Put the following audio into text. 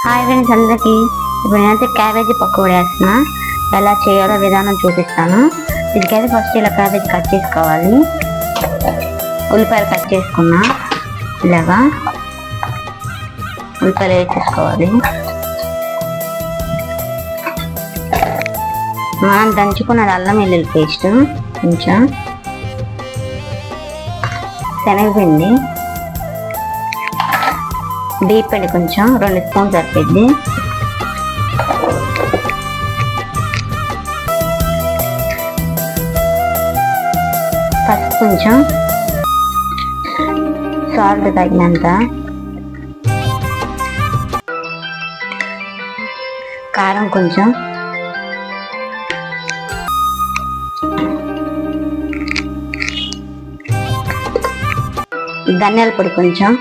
Hi friends అందరికీ. ఇప్పుడు నేనైతే క్యాబేజీ పకోడీ వేస్తున్నా. ఎలా చేయాలో విధానం చూపిస్తాను. దీనికైతే ఫస్ట్ ఇలా క్యాబేజీ కట్ చేసుకోవాలి. ఉల్లిపాయలు కట్ చేసుకున్నా. ఇలాగా ఉల్లిపాయలు వేసేసుకోవాలి. మనం దంచుకున్నది అల్లం వెల్లుల్లి పేస్ట్, కొంచెం శనగపిండి, డీప్ పిండి కొంచెం 2 స్పూన్స్ సరిపోద్ది. పసుపు కొంచెం, సాల్ట్ తగినంత, కారం కొంచెం, ధనియాల పొడి కొంచెం,